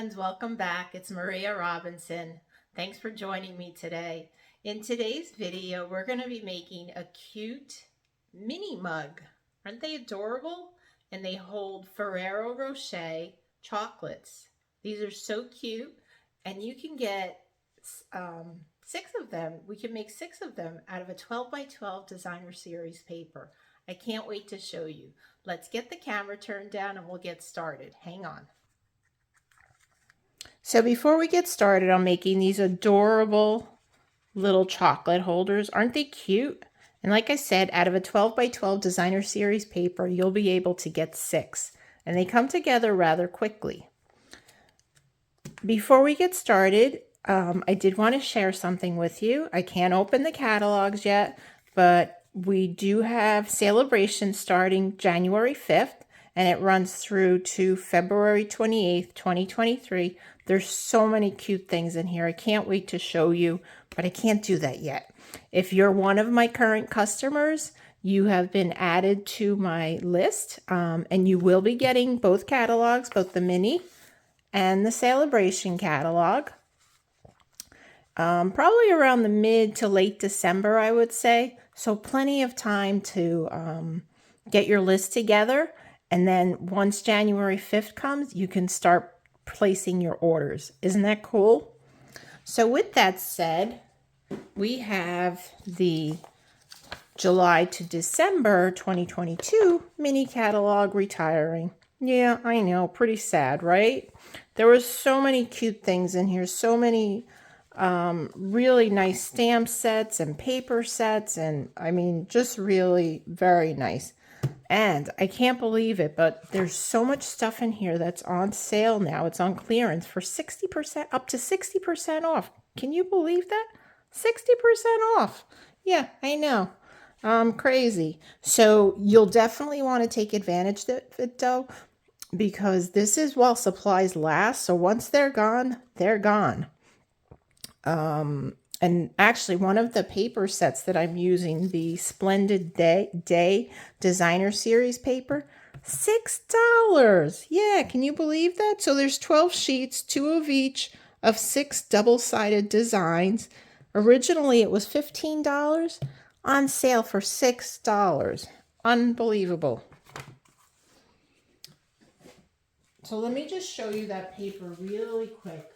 friends, welcome back. It's Maria Robinson. Thanks for joining me today. In today's video, we're going to be making a cute mini mug. Aren't they adorable? And they hold Ferrero Rocher chocolates. These are so cute, and you can get 6 of them. We can make 6 of them out of a 12 by 12 designer series paper. I can't wait to show you. Let's get the camera turned down and we'll get started. Hang on. So before we get started on making these adorable little chocolate holders, aren't they cute? And like I said, out of a 12 by 12 designer series paper, you'll be able to get 6. And they come together rather quickly. Before we get started, I did want to share something with you. I can't open the catalogs yet, but we do have celebrations starting January 5th, and it runs through to February 28th, 2023. There's so many cute things in here. I can't wait to show you, but I can't do that yet. If you're one of my current customers, you have been added to my list, and you will be getting both catalogs, both the mini and the celebration catalog. Probably around the mid to late December, I would say. So plenty of time to get your list together. And then once January 5th comes, you can start placing your orders. Isn't that cool? So with that said, we have the July to December 2022 mini catalog retiring. Yeah, I know, pretty sad, right? There were so many cute things in here, so many really nice stamp sets and paper sets, and I mean, just really very nice. And I can't believe it, but there's so much stuff in here that's on sale now. It's on clearance for 60%, up to 60% off. Can you believe that? 60% off. Yeah, I know. Crazy. So you'll definitely want to take advantage of it though, because this is while supplies last. So once they're gone, they're gone. And actually one of the paper sets that I'm using, the Splendid Day Designer Series paper, $6. Yeah, can you believe that? So there's 12 sheets, 2 of each of 6 double-sided designs. Originally it was $15, on sale for $6. Unbelievable. So let me just show you that paper really quick.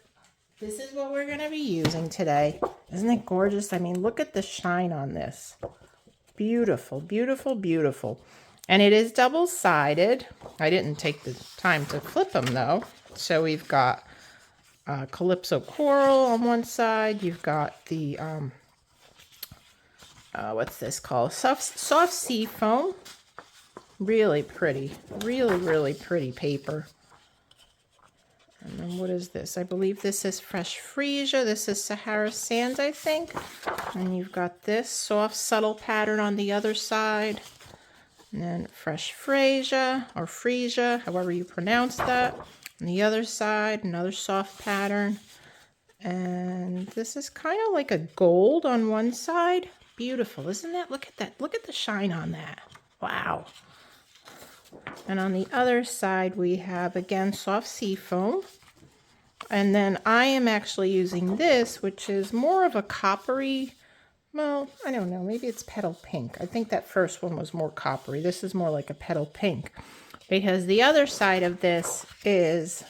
This is what we're going to be using today. Isn't it gorgeous? I mean, look at the shine on this. Beautiful, beautiful, beautiful. And it is double-sided. I didn't take the time to flip them, though. So we've got Calypso Coral on one side. You've got the, what's this called? Soft sea foam. Really pretty. Really, really pretty paper. And then what is this? I believe this is Fresh Freesia. This is Sahara Sand, I think. And you've got this soft, subtle pattern on the other side. And then Fresh Freesia, or Freesia, however you pronounce that. On the other side, another soft pattern. And this is kind of like a gold on one side. Beautiful, isn't that? Look at that. Look at the shine on that. Wow. And on the other side, we have, again, soft sea foam. And then I am actually using this, which is more of a coppery, well, I don't know, maybe it's petal pink. I think that first one was more coppery. This is more like a petal pink, because the other side of this is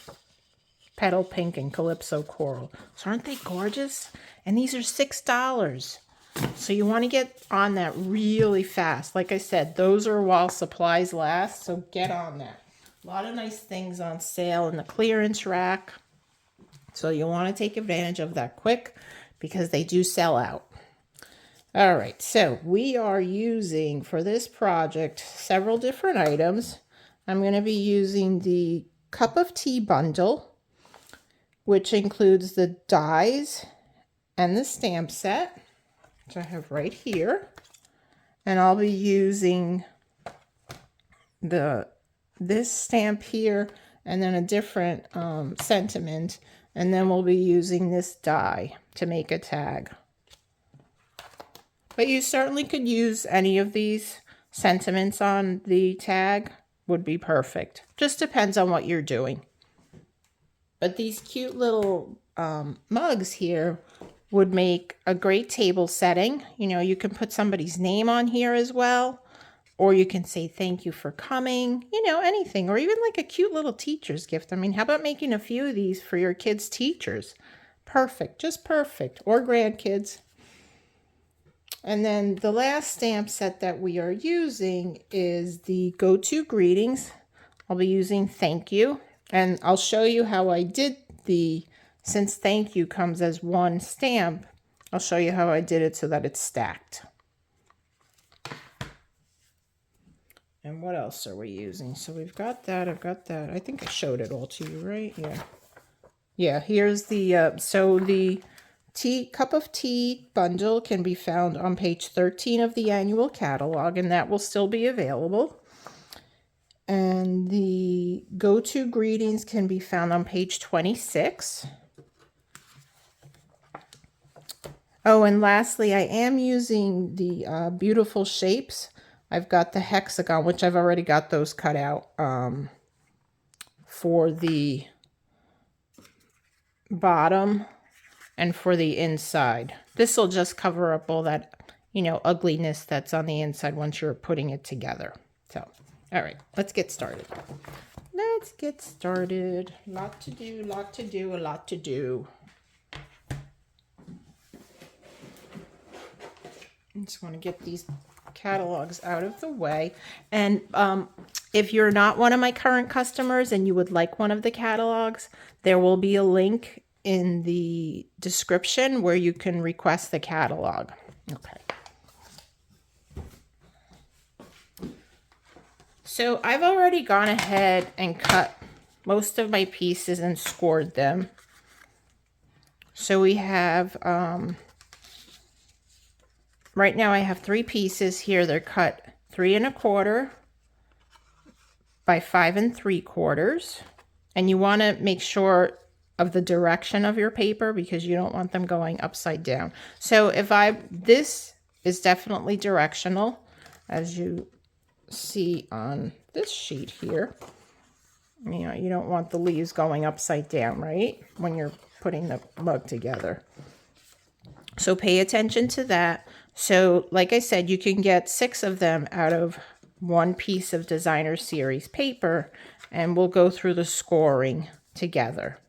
petal pink and Calypso Coral. So aren't they gorgeous? And these are $6. So you want to get on that really fast. Like I said, those are while supplies last, so get on that. A lot of nice things on sale in the clearance rack. So you'll want to take advantage of that quick because they do sell out. All right, so we are using for this project several different items. I'm going to be using the Cup of Tea bundle, which includes the dies and the stamp set, which I have right here. And I'll be using this stamp here and then a different sentiment. And then we'll be using this die to make a tag. But you certainly could use any of these sentiments on the tag. Would be perfect. Just depends on what you're doing. But these cute little mugs here would make a great table setting. You know, you can put somebody's name on here as well. Or you can say thank you for coming, you know, anything. Or even like a cute little teacher's gift. I mean, how about making a few of these for your kids' teachers? Perfect, just perfect. Or grandkids. And then the last stamp set that we are using is the Go-To Greetings. I'll be using thank you. And I'll show you how I did since thank you comes as one stamp, I'll show you how I did it so that it's stacked. And what else are we using? So we've got that, I've got that. I think I showed it all to you, right? Yeah. Yeah, here's the, so the cup of tea bundle can be found on page 13 of the annual catalog, and that will still be available. And the Go-To Greetings can be found on page 26. Oh, and lastly, I am using the beautiful shapes. I've got the hexagon, which I've already got those cut out for the bottom and for the inside. This will just cover up all that, you know, ugliness that's on the inside once you're putting it together. So, all right, let's get started. Let's get started. Lot to do, lot to do, a lot to do. I just want to get these catalogs out of the way. And if you're not one of my current customers and you would like one of the catalogs, there will be a link in the description where you can request the catalog. Okay. So I've already gone ahead and cut most of my pieces and scored them. So we have, right now I have 3 pieces here. They're cut 3 1/4 by 5 3/4. And you want to make sure of the direction of your paper because you don't want them going upside down. So this is definitely directional, as you see on this sheet here. You know, you don't want the leaves going upside down, right? When you're putting the mug together. So pay attention to that. So like I said, you can get 6 of them out of one piece of designer series paper, and we'll go through the scoring together.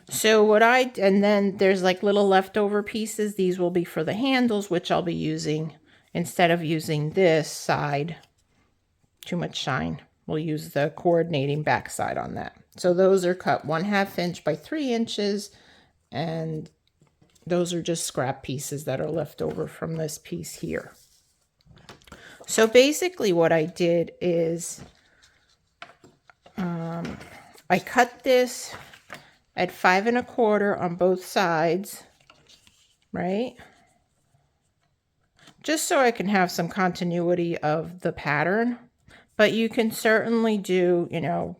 So and then there's like little leftover pieces. These will be for the handles, which I'll be using instead of using this side. Too much shine. We'll use the coordinating back side on that. So those are cut 1/2 inch by 3 inches, and those are just scrap pieces that are left over from this piece here. So basically what I did is I cut this at 5 1/4 on both sides, right? Just so I can have some continuity of the pattern. But you can certainly do, you know,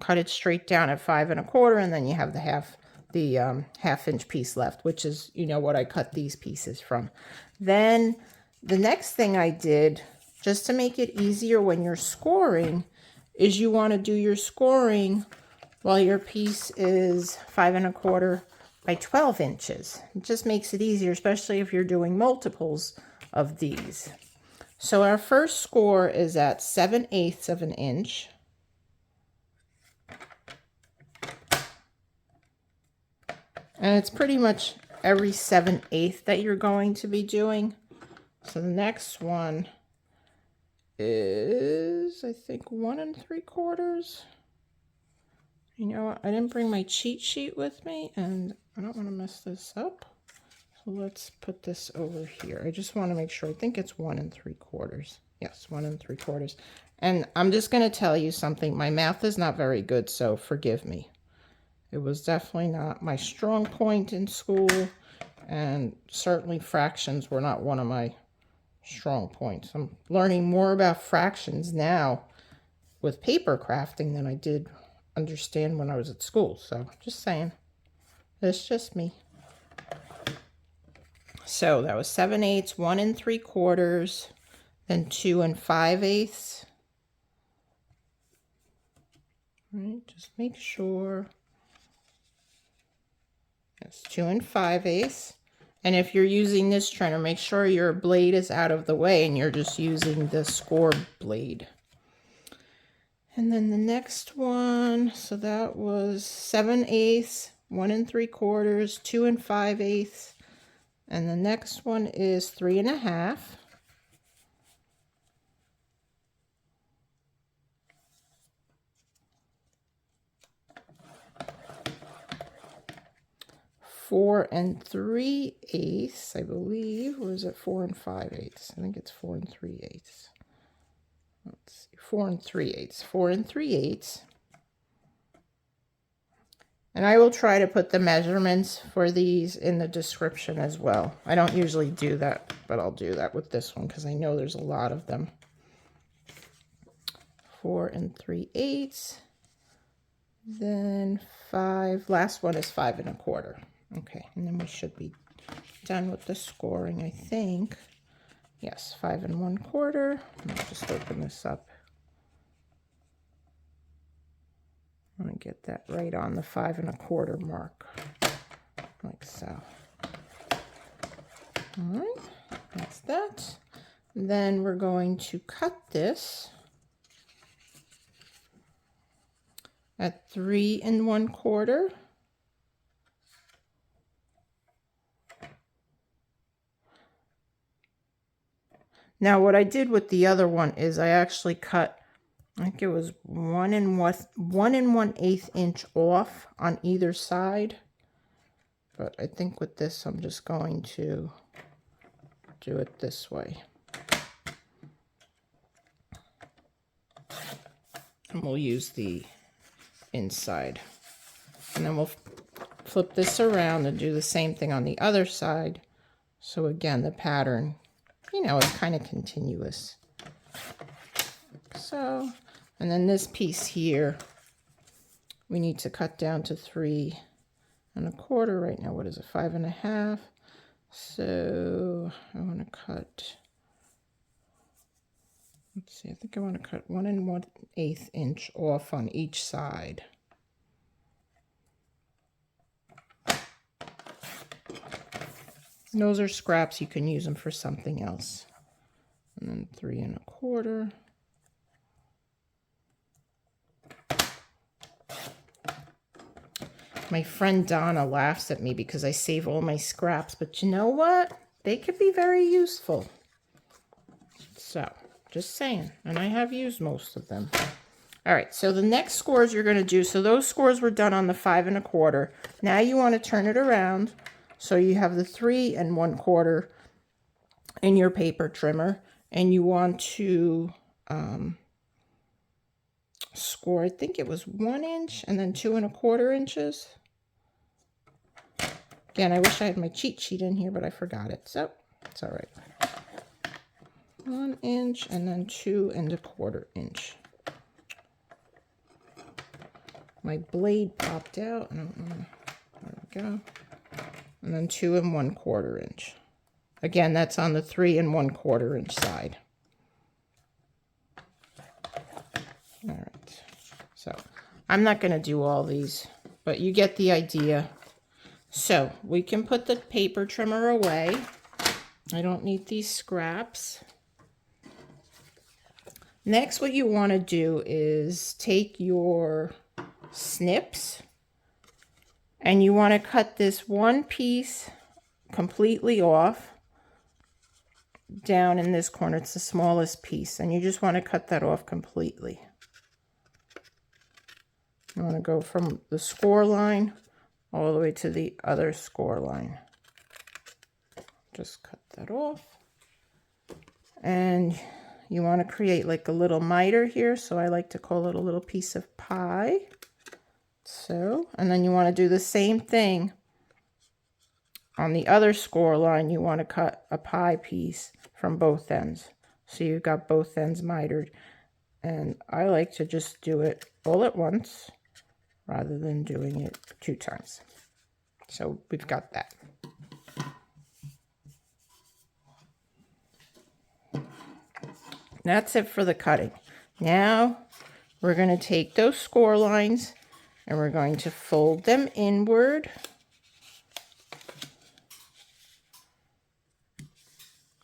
cut it straight down at 5 1/4, and then you have the half inch piece left, which is, you know, what I cut these pieces from. Then the next thing I did, just to make it easier when you're scoring, is you want to do your scoring while your piece is 5 1/4 by 12 inches. It just makes it easier, especially if you're doing multiples of these. So our first score is at 7/8 of an inch. And it's pretty much every 7/8 that you're going to be doing. So the next one is, I think, 1 3/4. You know what? I didn't bring my cheat sheet with me, and I don't want to mess this up. So let's put this over here. I just want to make sure. I think it's 1 3/4. Yes, 1 3/4. And I'm just going to tell you something. My math is not very good, so forgive me. It was definitely not my strong point in school, and certainly fractions were not one of my strong points. I'm learning more about fractions now with paper crafting than I did understand when I was at school. So just saying, it's just me. So that was 7/8, 1 3/4, then 2 5/8, Right, just make sure. It's 2 5/8. And if you're using this trimmer, make sure your blade is out of the way and you're just using the score blade. And then the next one, so that was 7/8, 1 3/4, 2 5/8. And the next one is 3 1/2. Four 3/8, I believe, or is it 4 5/8? I think it's 4 3/8. Let's see, 4 3/8. 4 3/8. And I will try to put the measurements for these in the description as well. I don't usually do that, but I'll do that with this one because I know there's a lot of them. 4 3/8. Then 5. Last one is 5 1/4. Okay, and then we should be done with the scoring, I think. Yes, 5 1/4. I'll just open this up. I'm going to get that right on the 5 1/4 mark, like so. All right, that's that. Then we're going to cut this at 3 1/4. Now what I did with the other one is I actually cut, I think it was 1 1/8 inch off on either side. But I think with this, I'm just going to do it this way. And we'll use the inside. And then we'll flip this around and do the same thing on the other side. So again, the pattern, you know, is kind of continuous. So, and then this piece here, we need to cut down to 3 1/4 right now. What is it? 5 1/2. So I want to cut, let's see, I think I want to cut 1 1/8 inch off on each side. And those are scraps, you can use them for something else. And then 3 1/4. My friend Donna laughs at me because I save all my scraps, but you know what? They could be very useful. So, just saying. And I have used most of them. All right, so the next scores you're going to do, so those scores were done on the 5 1/4. Now you want to turn it around so you have the 3 1/4 in your paper trimmer, and you want to score, I think it was 1 inch and then 2 1/4 inches. Again, I wish I had my cheat sheet in here, but I forgot it, so it's all right. 1 inch and then 2 1/4 inch. My blade popped out. I don't know. There we go. And then 2 1/4 inch. Again, that's on the 3 1/4 inch side. All right. So I'm not going to do all these, but you get the idea. So we can put the paper trimmer away. I don't need these scraps. Next, what you want to do is take your snips and you want to cut this one piece completely off down in this corner. It's the smallest piece, and you just want to cut that off completely. You want to go from the score line all the way to the other score line. Just cut that off. And you want to create like a little miter here, so I like to call it a little piece of pie. So, and then you want to do the same thing on the other score line. You want to cut a pie piece from both ends. So you've got both ends mitered. And I like to just do it all at once rather than doing it 2 times. So we've got that. That's it for the cutting. Now we're going to take those score lines and we're going to fold them inward.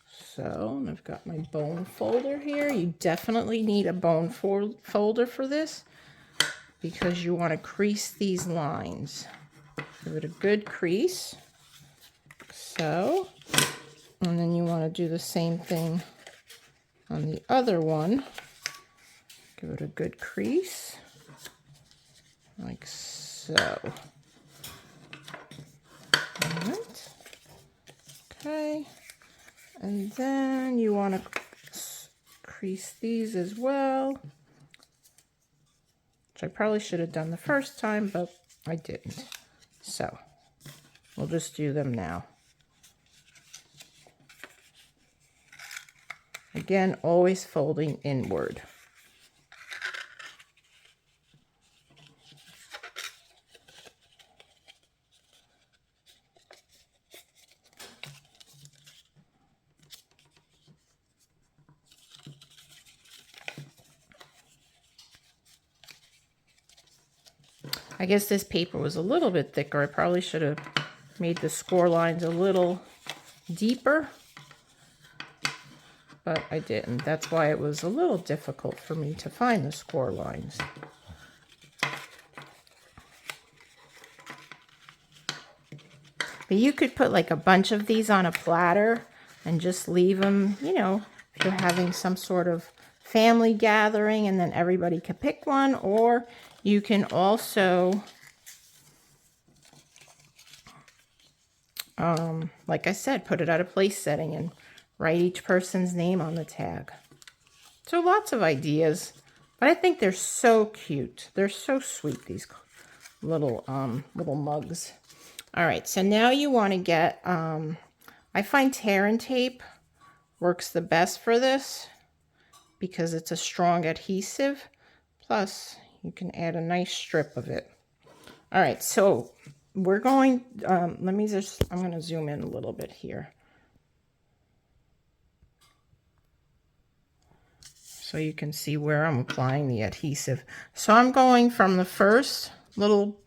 So I've got my bone folder here. You definitely need a bone folder for this because you want to crease these lines. Give it a good crease. So, and then you want to do the same thing on the other one. Give it a good crease, like so. All right. Okay. And then you want to crease these as well, which I probably should have done the first time, but I didn't. So we'll just do them now. Again, always folding inward. I guess this paper was a little bit thicker. I probably should have made the score lines a little deeper, but I didn't. That's why it was a little difficult for me to find the score lines. But you could put like a bunch of these on a platter and just leave them, you know, if you're having some sort of family gathering and then everybody could pick one, or you can also, like I said, put it at a place setting and write each person's name on the tag. So lots of ideas, but I think they're so cute. They're so sweet, these little mugs. All right, so now you want to get, I find tear and tape works the best for this because it's a strong adhesive. Plus, you can add a nice strip of it. All right, so we're going, I'm going to zoom in a little bit here. So you can see where I'm applying the adhesive. So I'm going from the first little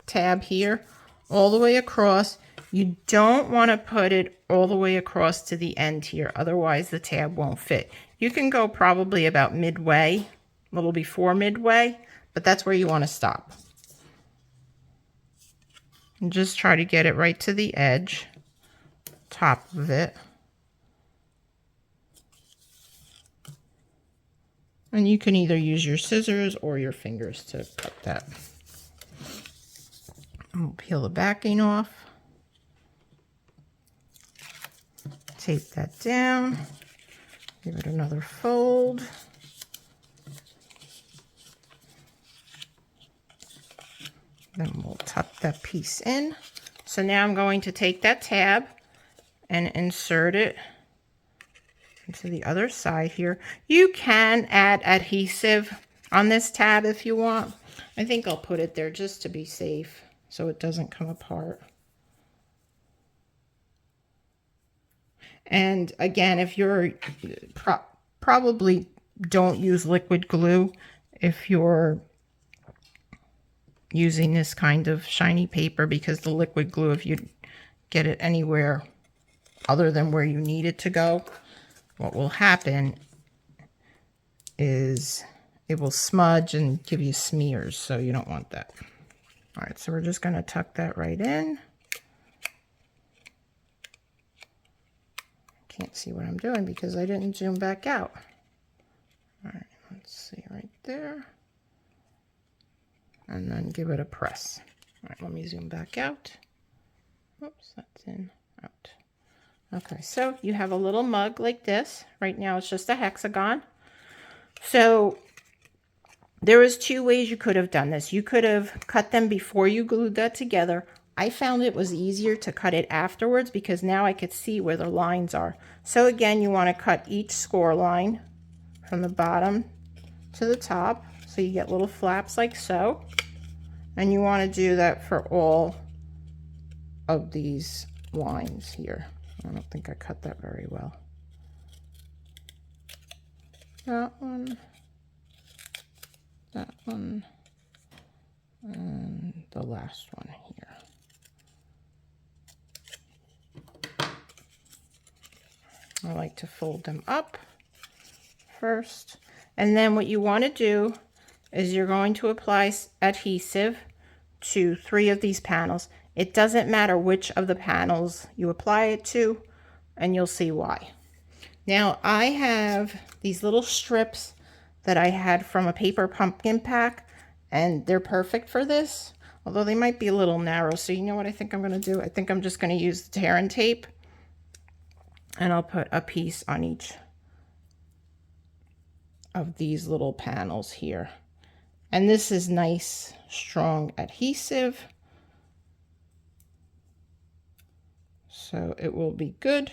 tab here all the way across. You don't want to put it all the way across to the end here, otherwise the tab won't fit. You can go probably about midway, a little before midway, but that's where you want to stop. And just try to get it right to the edge, top of it. And you can either use your scissors or your fingers to cut that. And we'll peel the backing off. Tape that down. Give it another fold. Then we'll tuck that piece in. So now I'm going to take that tab and insert it into the other side here. You can add adhesive on this tab if you want. I think I'll put it there just to be safe so it doesn't come apart. And again, if you're probably don't use liquid glue if you're using this kind of shiny paper, because the liquid glue, if you get it anywhere other than where you need it to go, what will happen is it will smudge and give you smears, so you don't want that. All right, so we're just going to tuck that right in. Can't see what I'm doing because I didn't zoom back out. All right, let's see right there. And then give it a press. All right, let me zoom back out. Oops, that's in, out. Okay, so you have a little mug like this. Right now it's just a hexagon. So there was two ways you could have done this. You could have cut them before you glued that together. I found it was easier to cut it afterwards because now I could see where the lines are. So again, you want to cut each score line from the bottom to the top. So you get little flaps like so. And you want to do that for all of these lines here. I don't think I cut that very well. That one. that one, and the last one here. I like to fold them up first. And then what you want to do is you're going to apply adhesive to 3 of these panels. It doesn't matter which of the panels you apply it to, and you'll see why. Now I have these little strips that I had from a paper pumpkin pack, and they're perfect for this, although they might be a little narrow. So you know what I think I'm going to do? I think I'm just going to use the tear and tape, and I'll put a piece on each of these little panels here. And this is nice, strong adhesive, so it will be good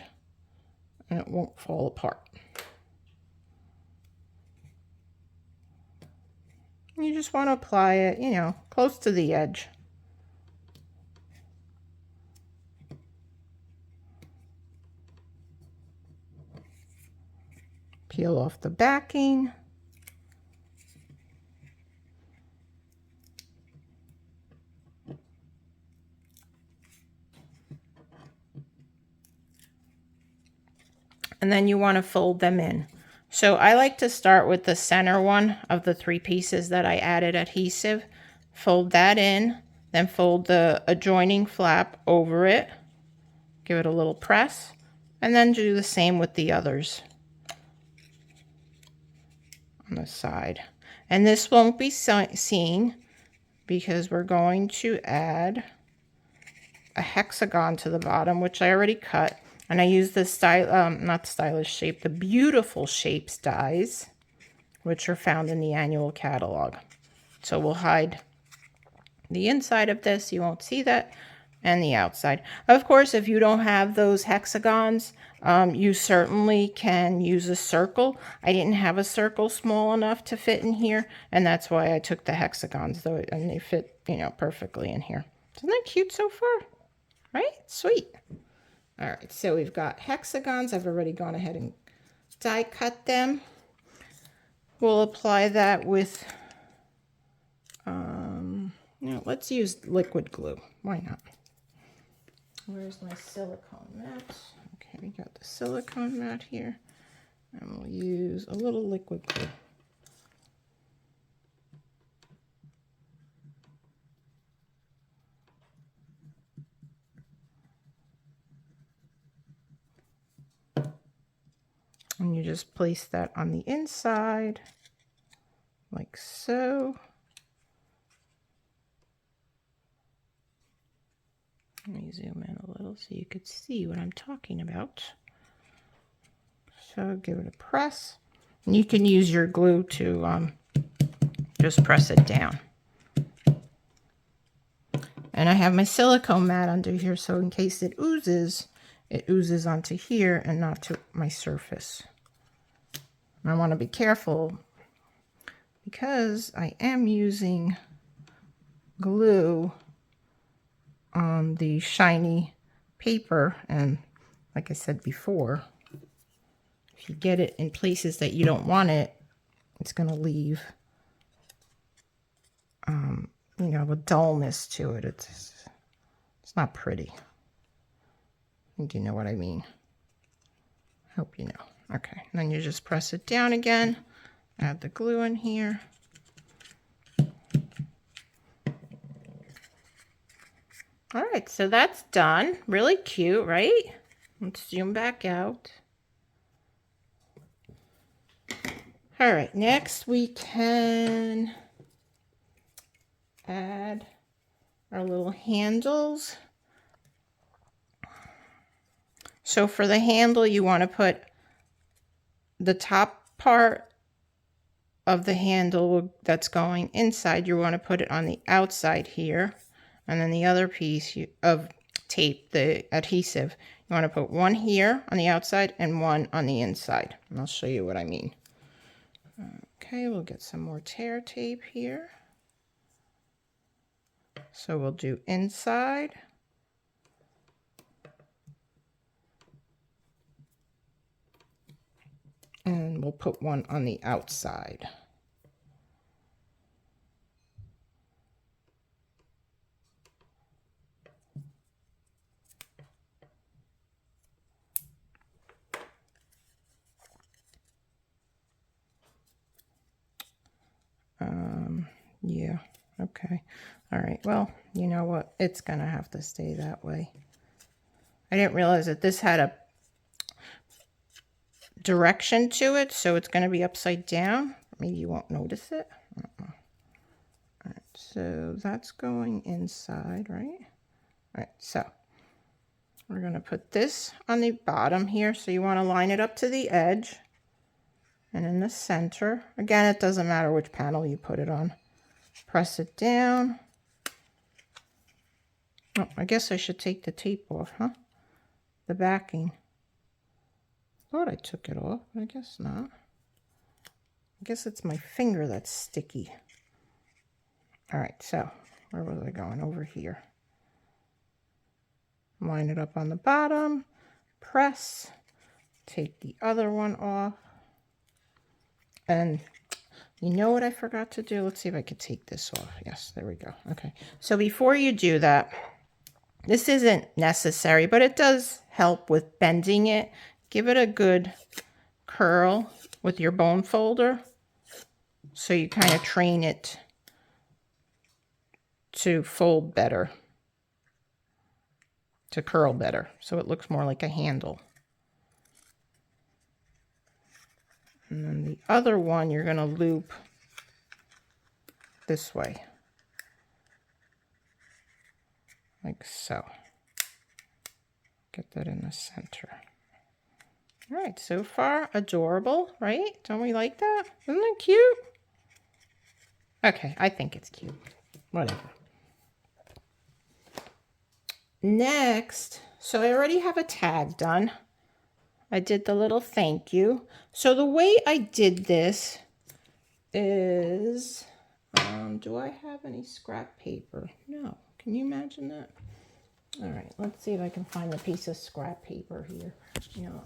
and it won't fall apart. You just want to apply it, you know, close to the edge. Peel off the backing. And then you want to fold them in. So I like to start with the center one of the 3 pieces that I added adhesive. Fold that in, then fold the adjoining flap over it. Give it a little press, and then do the same with the others on the side. And this won't be seen because we're going to add a hexagon to the bottom, which I already cut. And I use the not stylish shape, the beautiful shapes dies, which are found in the annual catalog. So we'll hide the inside of this, you won't see that, and the outside. Of course, if you don't have those hexagons, you certainly can use a circle. I didn't have a circle small enough to fit in here, and that's why I took the hexagons, though, and they fit, you know, perfectly in here. Isn't that cute so far? Right? Sweet. All right, so we've got hexagons. I've already gone ahead and die cut them. We'll apply that with, you know, let's use liquid glue. Why not? Where's my silicone mat? Okay, we got the silicone mat here. And we'll use a little liquid glue. And you just place that on the inside, like so. Let me zoom in a little so you could see what I'm talking about. So give it a press. And you can use your glue to just press it down. And I have my silicone mat under here, so in case it oozes onto here and not to my surface. And I want to be careful because I am using glue on the shiny paper, and like I said before, if you get it in places that you don't want it, it's going to leave you know, a dullness to it. It's not pretty. I think you know what I mean. Hope you know. Okay, and then you just press it down again, add the glue in here. All right, so that's done. Really cute, right? Let's zoom back out. All right, next we can add our little handles. So for the handle, you want to put the top part of the handle that's going inside, you want to put it on the outside here. And then the other piece of tape, the adhesive, you want to put one here on the outside and one on the inside. And I'll show you what I mean. Okay, we'll get some more tear tape here. So we'll do inside. And we'll put one on the outside. Yeah, okay. All right, well, you know what? It's going to have to stay that way. I didn't realize that this had a direction to it, so it's going to be upside down. Maybe you won't notice it. All right, so that's going inside, right? All right, so we're going to put this on the bottom here. So you want to line it up to the edge and in the center. Again, it doesn't matter which panel you put it on. Press it down. Oh, I guess I should take the tape off, huh? The backing. Thought I took it off, but I guess not. I guess it's my finger that's sticky. All right, so where was I going? Over here. Line it up on the bottom, press, take the other one off. And you know what I forgot to do? Let's see if I could take this off. Yes, there we go. Okay, so before you do that, this isn't necessary, but it does help with bending it. Give it a good curl with your bone folder so you kind of train it to fold better, to curl better, so it looks more like a handle. And then the other one you're going to loop this way, like so. Get that in the center. All right, so far adorable, right? Don't we like that? Isn't that cute? Okay, I think it's cute. Whatever. Next, so I already have a tag done. I did the little thank you. So the way I did this is, do I have any scrap paper? No. Can you imagine that? All right, let's see if I can find a piece of scrap paper here. You know,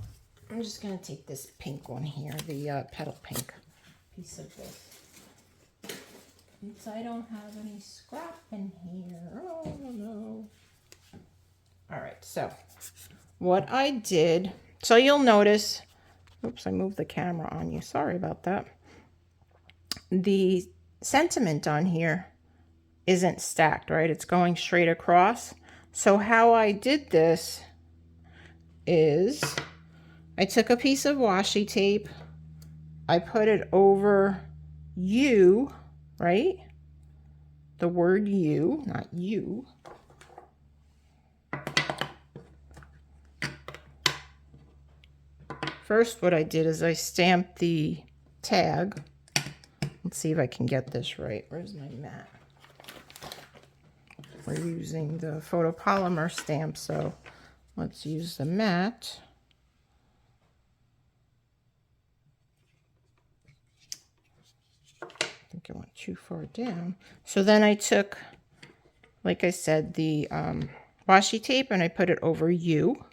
I'm just going to take this pink one here, the petal pink piece of this. Since I don't have any scrap in here. Oh, no. All right, so what I did, so you'll notice, oops, I moved the camera on you. Sorry about that. The sentiment on here isn't stacked, right? It's going straight across. So how I did this is I took a piece of washi tape, I put it over you, right? The word you, not you. First, what I did is I stamped the tag. Let's see if I can get this right. Where's my mat? We're using the photopolymer stamp, so let's use the mat. I think I went too far down. So then I took, like I said, the washi tape and I put it over you.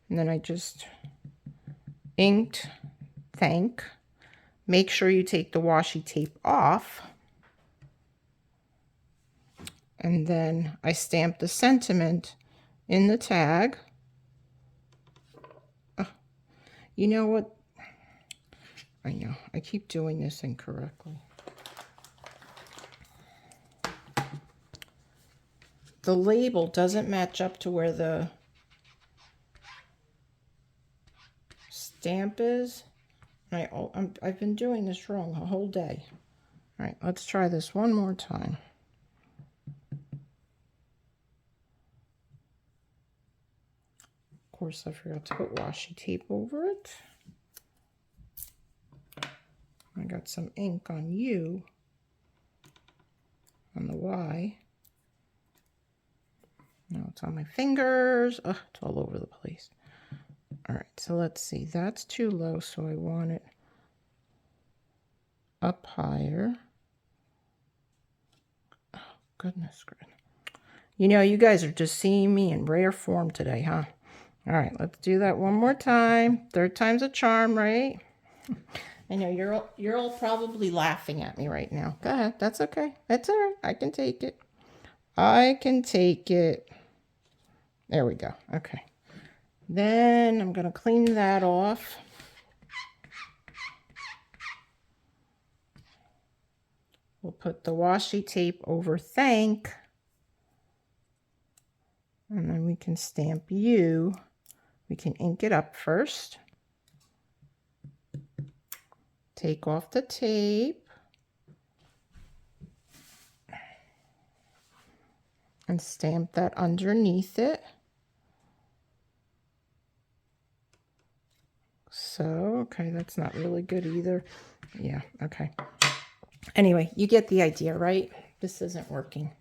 And then I just inked thank. Make sure you take the washi tape off. And then I stamped the sentiment in the tag. Oh, you know what? I know, I keep doing this incorrectly. The label doesn't match up to where the stamp is. I've been doing this wrong the whole day. All right, let's try this one more time. Of course, I forgot to put washi tape over it. I got some ink on you, on the Y. Now it's on my fingers. Ugh, it's all over the place. All right, so let's see. That's too low, so I want it up higher. Oh, goodness gracious. You know, you guys are just seeing me in rare form today, huh? All right, let's do that one more time. Third time's a charm, right? I know you're all probably laughing at me right now. Go ahead. That's okay. That's all right. I can take it. I can take it. There we go. Okay. Then I'm going to clean that off. We'll put the washi tape over thank. And then we can stamp you. We can ink it up first. Take off the tape. And stamp that underneath it. So, okay, that's not really good either. Yeah, okay. Anyway, you get the idea, right? This isn't working.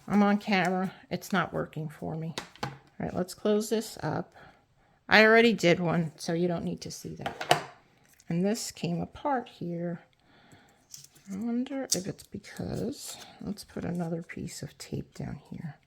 I'm on camera. It's not working for me. All right, let's close this up. I already did one, so you don't need to see that. And this came apart here. I wonder if it's because, let's put another piece of tape down here.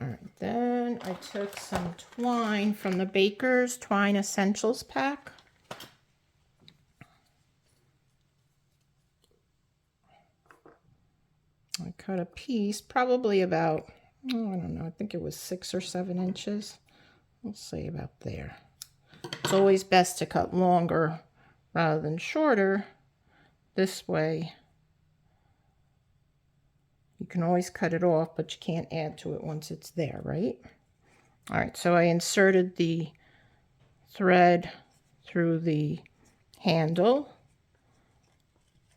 All right, then I took some twine from the Baker's Twine Essentials pack. I cut a piece, probably about, oh, I don't know, I think it was 6 or 7 inches. We'll say about there. It's always best to cut longer rather than shorter. This way, you can always cut it off, but you can't add to it once it's there, right? All right, so I inserted the thread through the handle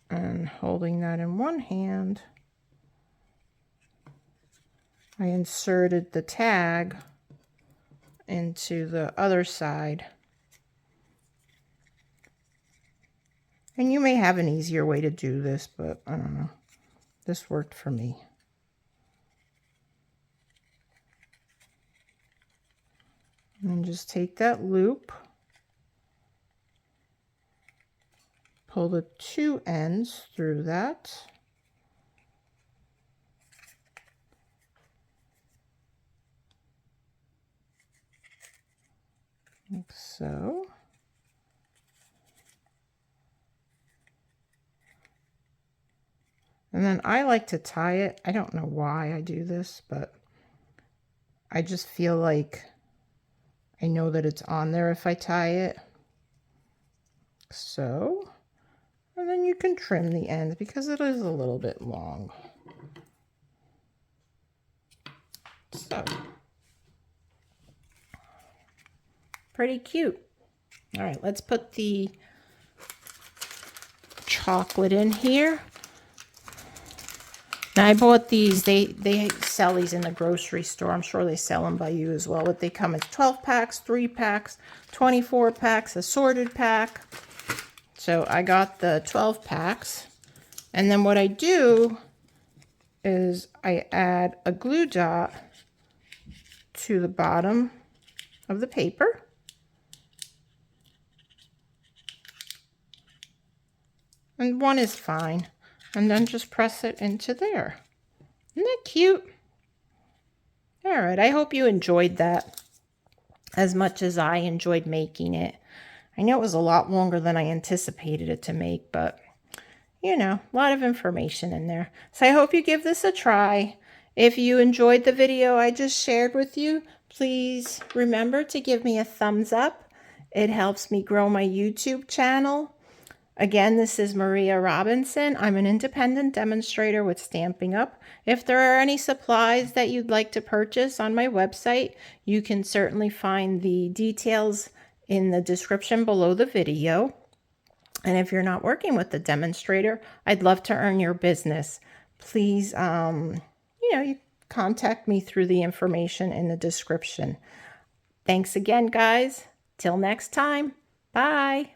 and holding that in one hand, I inserted the tag into the other side. And you may have an easier way to do this, but I don't know. This worked for me. And then just take that loop, pull the 2 ends through that. Like so. And then I like to tie it. I don't know why I do this, but I just feel like I know that it's on there if I tie it. So, and then you can trim the ends because it is a little bit long. So, pretty cute. All right, let's put the chocolate in here. Now I bought these, they sell these in the grocery store. I'm sure they sell them by you as well. But they come in 12 packs, 3 packs, 24 packs, assorted pack. So I got the 12 packs. And then what I do is I add a glue dot to the bottom of the paper. And one is fine. And then just press it into there. Isn't that cute? All right, I hope you enjoyed that as much as I enjoyed making it. I know it was a lot longer than I anticipated it to make, but you know, a lot of information in there. So I hope you give this a try. If you enjoyed the video I just shared with you, please remember to give me a thumbs up. It helps me grow my YouTube channel. Again, this is Maria Robinson. I'm an independent demonstrator with Stampin' Up. If there are any supplies that you'd like to purchase on my website, you can certainly find the details in the description below the video. And if you're not working with the demonstrator, I'd love to earn your business. Please, you contact me through the information in the description. Thanks again, guys. Till next time. Bye.